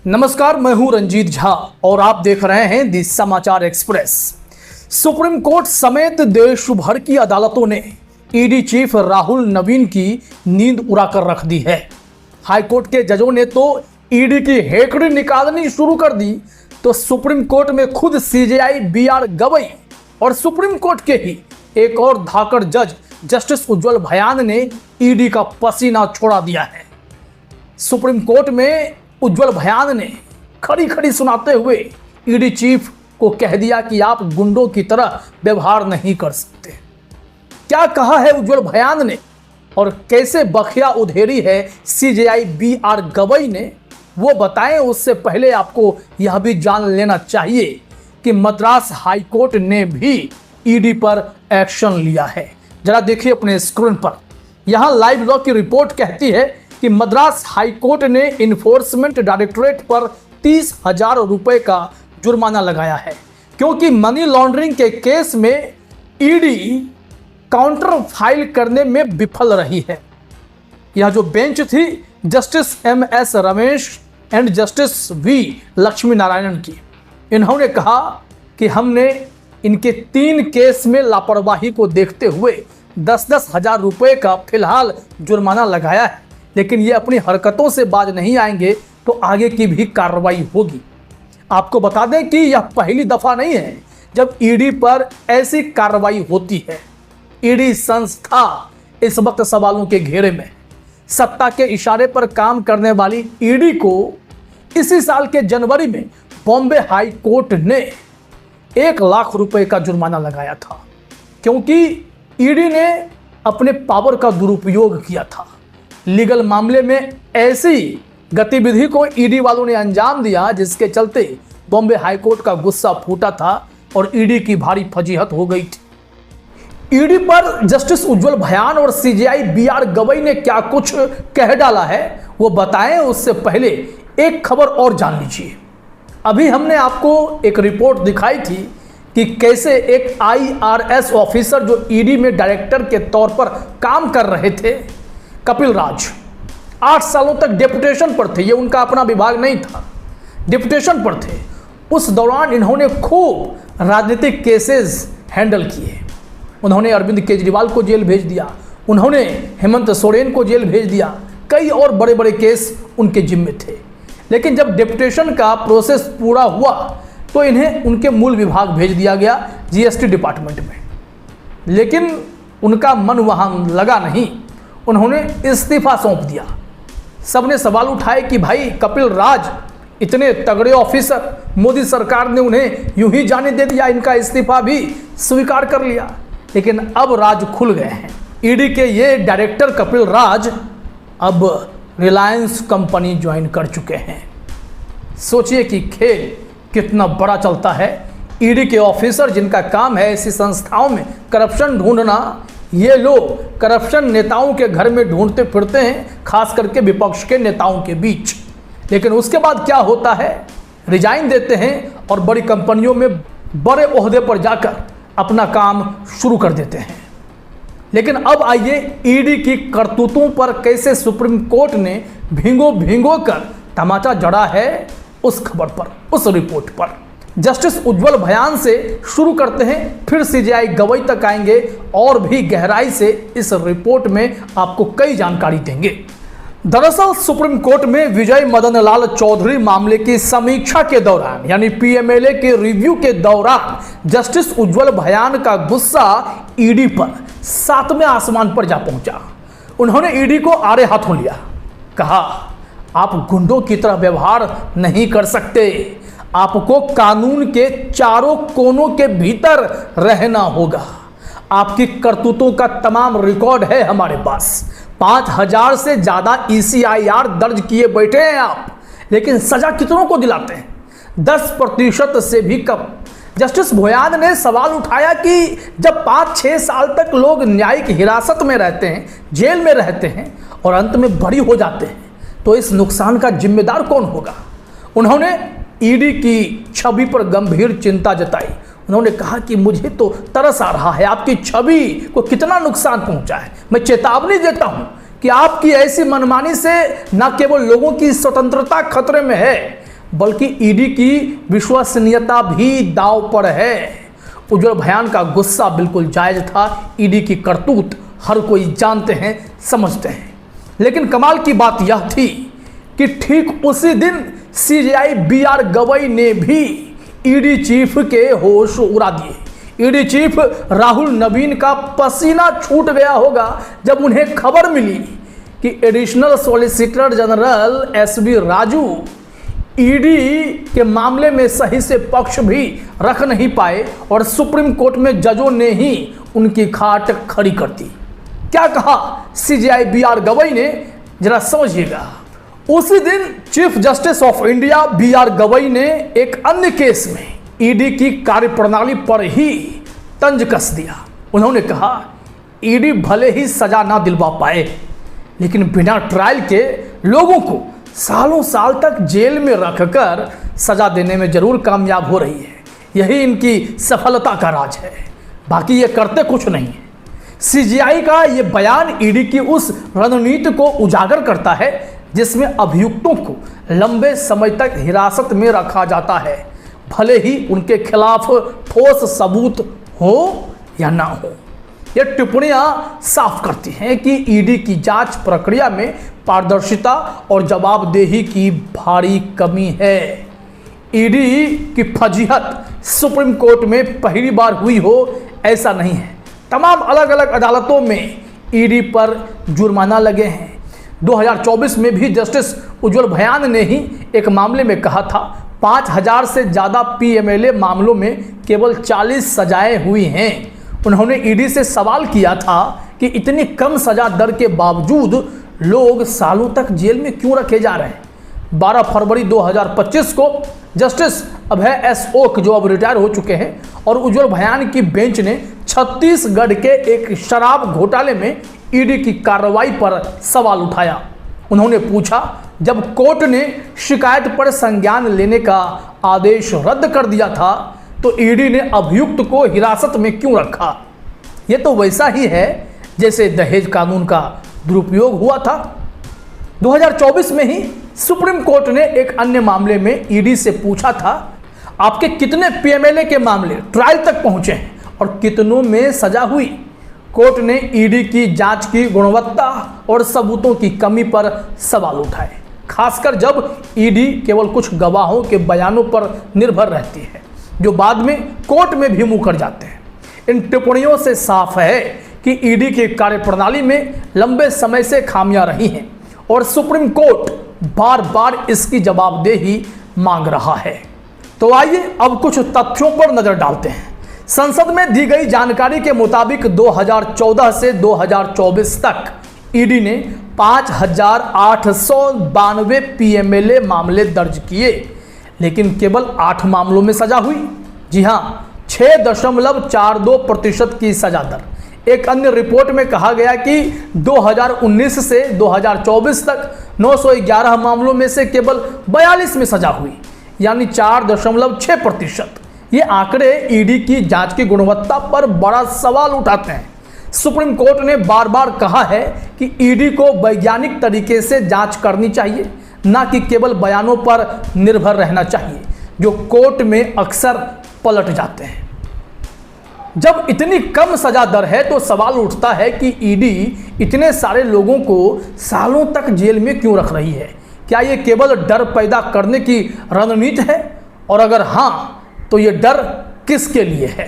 नमस्कार, मैं हूं रंजीत झा और आप देख रहे हैं दी समाचार एक्सप्रेस। सुप्रीम कोर्ट समेत देश भर की अदालतों ने ईडी चीफ राहुल नवीन की नींद उड़ाकर रख दी है। हाईकोर्ट के जजों ने तो ईडी की हेकड़ी निकालनी शुरू कर दी, तो सुप्रीम कोर्ट में खुद सीजेआई बीआर गवई और सुप्रीम कोर्ट के ही एक और धाकड़ जज जस्टिस उज्जवल भयान ने ईडी का पसीना छोड़ा दिया है। सुप्रीम कोर्ट में उज्जवल भयान ने खड़ी खड़ी सुनाते हुए ईडी चीफ को कह दिया कि आप गुंडों की तरह व्यवहार नहीं कर सकते। क्या कहा है उज्जवल भयान ने और कैसे बखिया उधेरी है सीजेआई बीआर गवई ने, वो बताएं। उससे पहले आपको यह भी जान लेना चाहिए कि मद्रास हाईकोर्ट ने भी ईडी पर एक्शन लिया है। जरा देखिए अपने स्क्रीन पर, यहां लाइव लॉ की रिपोर्ट कहती है कि मद्रास हाईकोर्ट ने इन्फोर्समेंट डायरेक्टोरेट पर 30,000 रुपए का जुर्माना लगाया है, क्योंकि मनी लॉन्ड्रिंग के केस में ईडी काउंटर फाइल करने में विफल रही है। यह जो बेंच थी justice MS Ramesh and justice V Lakshmi Narayanan की, इन्होंने कहा कि हमने इनके 3 केस में लापरवाही को देखते हुए 10-10 हजार रुपए का फिलहाल जुर्माना लगाया है, लेकिन ये अपनी हरकतों से बाज नहीं आएंगे तो आगे की भी कार्रवाई होगी। आपको बता दें कि यह पहली दफा नहीं है जब ईडी पर ऐसी कार्रवाई होती है। ईडी संस्था इस वक्त सवालों के घेरे में। सत्ता के इशारे पर काम करने वाली ईडी को इसी साल के जनवरी में बॉम्बे हाई कोर्ट ने 1 लाख रुपए का जुर्माना लगाया था, क्योंकि ईडी ने अपने पावर का दुरुपयोग किया था। लीगल मामले में ऐसी गतिविधि को ईडी वालों ने अंजाम दिया जिसके चलते बॉम्बे हाईकोर्ट का गुस्सा फूटा था और ईडी की भारी फजीहत हो गई थी। ईडी पर जस्टिस उज्जवल भयान और सीजेआई बीआर गवई ने क्या कुछ कह डाला है वो बताएं। उससे पहले एक खबर और जान लीजिए। अभी हमने आपको एक रिपोर्ट दिखाई थी कि कैसे एक आईआरएस ऑफिसर जो ईडी में डायरेक्टर के तौर पर काम कर रहे थे, कपिल राज, 8 सालों तक डेपुटेशन पर थे। ये उनका अपना विभाग नहीं था, डेपुटेशन पर थे। उस दौरान इन्होंने खूब राजनीतिक केसेस हैंडल किए। उन्होंने अरविंद केजरीवाल को जेल भेज दिया, उन्होंने हेमंत सोरेन को जेल भेज दिया, कई और बड़े बड़े केस उनके जिम्मे थे। लेकिन जब डेपुटेशन का प्रोसेस पूरा हुआ तो इन्हें उनके मूल विभाग भेज दिया गया, जीएसटी डिपार्टमेंट में। लेकिन उनका मन वहाँ लगा नहीं, उन्होंने इस्तीफा सौंप दिया। सबने सवाल उठाए कि भाई कपिल राज इतने तगड़े ऑफिसर, मोदी सरकार ने उन्हें यूं ही जाने दे दिया, इनका इस्तीफा भी स्वीकार कर लिया। लेकिन अब राज खुल गए हैं। ईडी के ये डायरेक्टर कपिल राज अब रिलायंस कंपनी ज्वाइन कर चुके हैं। सोचिए कि खेल कितना बड़ा चलता है। ईडी के ऑफिसर जिनका काम है ऐसी संस्थाओं में करप्शन ढूंढना, ये लोग करप्शन नेताओं के घर में ढूंढते फिरते हैं, खास करके विपक्ष के नेताओं के बीच। लेकिन उसके बाद क्या होता है, रिजाइन देते हैं और बड़ी कंपनियों में बड़े ओहदे पर जाकर अपना काम शुरू कर देते हैं। लेकिन अब आइए ईडी की करतूतों पर कैसे सुप्रीम कोर्ट ने भिंगो कर तमाचा जड़ा है उस खबर पर, उस रिपोर्ट पर। जस्टिस उज्जवल भयान से शुरू करते हैं, फिर सीजेआई गवई तक आएंगे और भी गहराई से इस रिपोर्ट में आपको कई जानकारी देंगे। दरअसल सुप्रीम कोर्ट में विजय मदन लाल चौधरी मामले की समीक्षा के दौरान, यानी पीएमएलए के रिव्यू के दौरान, जस्टिस उज्जवल भयान का गुस्सा ईडी पर 7वें आसमान पर जा पहुंचा। उन्होंने ईडी को आड़े हाथों लिया, कहा आप गुंडों की तरह व्यवहार नहीं कर सकते, आपको कानून के चारों कोनों के भीतर रहना होगा। आपकी करतूतों का तमाम रिकॉर्ड है हमारे पास। 5,000 से ज्यादा ECIR दर्ज किए बैठे हैं आप, लेकिन सजा कितनों को दिलाते हैं? 10% से भी कम। जस्टिस भयान ने सवाल उठाया कि जब 5-6 साल तक लोग न्यायिक हिरासत में रहते हैं, जेल में रहते हैं और अंत में बरी हो जाते हैं, तो इस नुकसान का जिम्मेदार कौन होगा? उन्होंने ईडी की छवि पर गंभीर चिंता जताई। उन्होंने कहा कि मुझे तो तरस आ रहा है, आपकी छवि को कितना नुकसान पहुंचा है। मैं चेतावनी देता हूं कि आपकी ऐसी मनमानी से न केवल लोगों की स्वतंत्रता खतरे में है, बल्कि ईडी की विश्वसनीयता भी दांव पर है। उज्जवल बयान का गुस्सा बिल्कुल जायज था। ईडी की करतूत हर कोई जानते हैं, समझते हैं। लेकिन कमाल की बात यह थी कि ठीक उसी दिन सीजेआई बीआर गवई ने भी ईडी चीफ के होश उड़ा दिए। ईडी चीफ राहुल नवीन का पसीना छूट गया होगा जब उन्हें खबर मिली कि additional solicitor general SB Raju ED के मामले में सही से पक्ष भी रख नहीं पाए और सुप्रीम कोर्ट में जजों ने ही उनकी खाट खड़ी कर दी। क्या कहा सीजेआई बीआर गवई ने, जरा समझिएगा। उसी दिन chief justice of India BR Gavai ने एक अन्य केस में ईडी की कार्यप्रणाली पर ही तंज कस दिया। उन्होंने कहा ईडी भले ही सजा ना दिलवा पाए, लेकिन बिना ट्रायल के लोगों को सालों साल तक जेल में रखकर सजा देने में जरूर कामयाब हो रही है। यही इनकी सफलता का राज है, बाकी ये करते कुछ नहीं है। सीजीआई का ये बयान ईडी की उस रणनीति को उजागर करता है जिसमें अभियुक्तों को लंबे समय तक हिरासत में रखा जाता है, भले ही उनके खिलाफ ठोस सबूत हो या ना हो। ये टिप्पणियां साफ करती हैं कि ईडी की जांच प्रक्रिया में पारदर्शिता और जवाबदेही की भारी कमी है। ईडी की फजीहत सुप्रीम कोर्ट में पहली बार हुई हो ऐसा नहीं है। तमाम अलग अलग अदालतों में ईडी पर जुर्माना लगे हैं। 2024 में भी जस्टिस उज्जवल बयान ने ही एक मामले में कहा था 5000 से ज़्यादा पीएमएलए मामलों में केवल 40 सजाएं हुई हैं। उन्होंने ईडी से सवाल किया था कि इतनी कम सजा दर के बावजूद लोग सालों तक जेल में क्यों रखे जा रहे हैं। 12 फरवरी 2025 को जस्टिस अभय एस ओक, जो अब रिटायर हो चुके हैं, और उज्जवल बयान की बेंच ने छत्तीसगढ़ के एक शराब घोटाले में ईडी की कार्रवाई पर सवाल उठाया। उन्होंने पूछा, जब कोर्ट ने शिकायत पर संज्ञान लेने का आदेश रद्द कर दिया था तो ईडी ने अभियुक्त को हिरासत में क्यों रखा। यह तो वैसा ही है जैसे दहेज कानून का दुरुपयोग हुआ था। 2024 में ही सुप्रीम कोर्ट ने एक अन्य मामले में ईडी से पूछा था, आपके कितने पीएमएलए के मामले ट्रायल तक पहुंचे हैं और कितनों में सजा हुई। कोर्ट ने ईडी की जांच की गुणवत्ता और सबूतों की कमी पर सवाल उठाए, खासकर जब ईडी केवल कुछ गवाहों के बयानों पर निर्भर रहती है जो बाद में कोर्ट में भी मुकर जाते हैं। इन टिप्पणियों से साफ है कि ईडी की कार्यप्रणाली में लंबे समय से खामियां रही हैं और सुप्रीम कोर्ट बार बार इसकी जवाबदेही मांग रहा है। तो आइए अब कुछ तथ्यों पर नजर डालते हैं। संसद में दी गई जानकारी के मुताबिक 2014 से 2024 तक ईडी ने 5892 पीएमएलए मामले दर्ज किए, लेकिन केवल 8 मामलों में सजा हुई। जी हां, 6.42% की सजा दर। एक अन्य रिपोर्ट में कहा गया कि 2019 से 2024 तक 911 मामलों में से केवल 42 में सजा हुई, यानी 4.6%। ये आंकड़े ईडी की जांच की गुणवत्ता पर बड़ा सवाल उठाते हैं। सुप्रीम कोर्ट ने बार बार कहा है कि ईडी को वैज्ञानिक तरीके से जांच करनी चाहिए, न कि केवल बयानों पर निर्भर रहना चाहिए, जो कोर्ट में अक्सर पलट जाते हैं। जब इतनी कम सजा दर है तो सवाल उठता है कि ईडी इतने सारे लोगों को सालों तक जेल में क्यों रख रही है। क्या ये केवल डर पैदा करने की रणनीति है, और अगर हाँ तो ये डर किसके लिए है।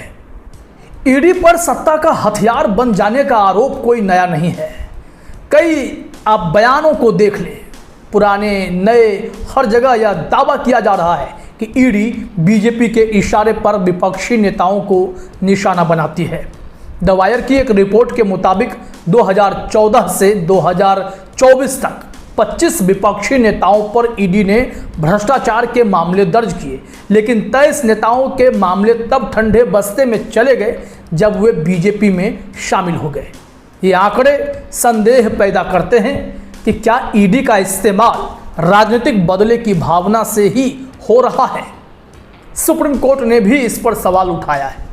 ईडी पर सत्ता का हथियार बन जाने का आरोप कोई नया नहीं है। कई आप बयानों को देख लें, पुराने नए हर जगह यह दावा किया जा रहा है कि ईडी बीजेपी के इशारे पर विपक्षी नेताओं को निशाना बनाती है। द वायर की एक रिपोर्ट के मुताबिक 2014 से 2024 तक 25 विपक्षी नेताओं पर ईडी ने भ्रष्टाचार के मामले दर्ज किए, लेकिन 23 नेताओं के मामले तब ठंडे बस्ते में चले गए जब वे बीजेपी में शामिल हो गए। ये आंकड़े संदेह पैदा करते हैं कि क्या ईडी का इस्तेमाल राजनीतिक बदले की भावना से ही हो रहा है। सुप्रीम कोर्ट ने भी इस पर सवाल उठाया है।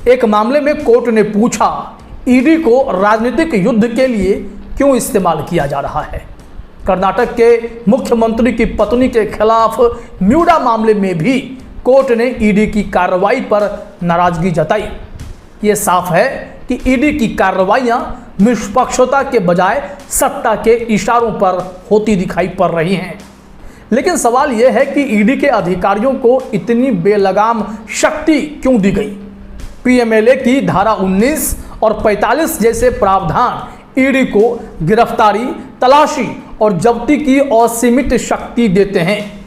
एक मामले में कोर्ट ने पूछा, ईडी को राजनीतिक युद्ध के लिए क्यों इस्तेमाल किया जा रहा है। कर्नाटक के मुख्यमंत्री की पत्नी के खिलाफ म्यूडा मामले में भी कोर्ट ने ईडी की कार्रवाई पर नाराजगी जताई। ये साफ है कि ईडी की कार्रवाइयां निष्पक्षता के बजाय सत्ता के इशारों पर होती दिखाई पड़ रही हैं। लेकिन सवाल यह है कि ईडी के अधिकारियों को इतनी बेलगाम शक्ति क्यों दी गई। पीएमएलए की धारा 19 और 45 जैसे प्रावधान ईडी को गिरफ्तारी, तलाशी और जब्ती की असीमित शक्ति देते हैं,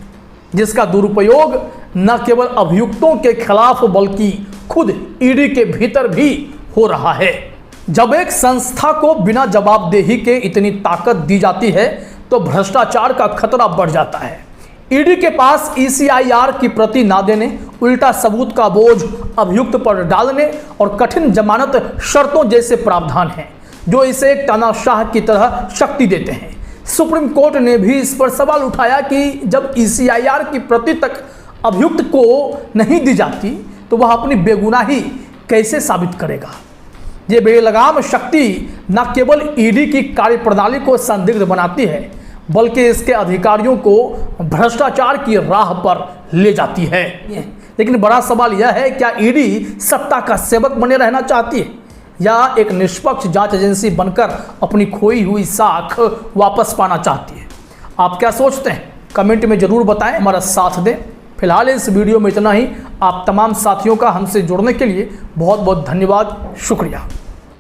जिसका दुरुपयोग न केवल अभियुक्तों के खिलाफ बल्कि खुद ईडी के भीतर भी हो रहा है। जब एक संस्था को बिना जवाबदेही के इतनी ताकत दी जाती है तो भ्रष्टाचार का खतरा बढ़ जाता है। ईडी के पास ईसीआईआर की प्रति ना देने, उल्टा सबूत का बोझ अभियुक्त पर डालने और कठिन जमानत शर्तों जैसे प्रावधान हैं जो इसे एक तानाशाह की तरह शक्ति देते हैं। सुप्रीम कोर्ट ने भी इस पर सवाल उठाया कि जब ईसीआईआर की प्रति तक अभियुक्त को नहीं दी जाती तो वह अपनी बेगुनाही कैसे साबित करेगा। ये बेलगाम शक्ति न केवल ईडी की कार्यप्रणाली को संदिग्ध बनाती है बल्कि इसके अधिकारियों को भ्रष्टाचार की राह पर ले जाती है। लेकिन बड़ा सवाल यह है, क्या ईडी सत्ता का सेवक बने रहना चाहती है या एक निष्पक्ष जांच एजेंसी बनकर अपनी खोई हुई साख वापस पाना चाहती है? आप क्या सोचते हैं? कमेंट में जरूर बताएं, हमारा साथ दें। फिलहाल इस वीडियो में इतना ही। आप तमाम साथियों का हमसे जुड़ने के लिए बहुत बहुत धन्यवाद, शुक्रिया।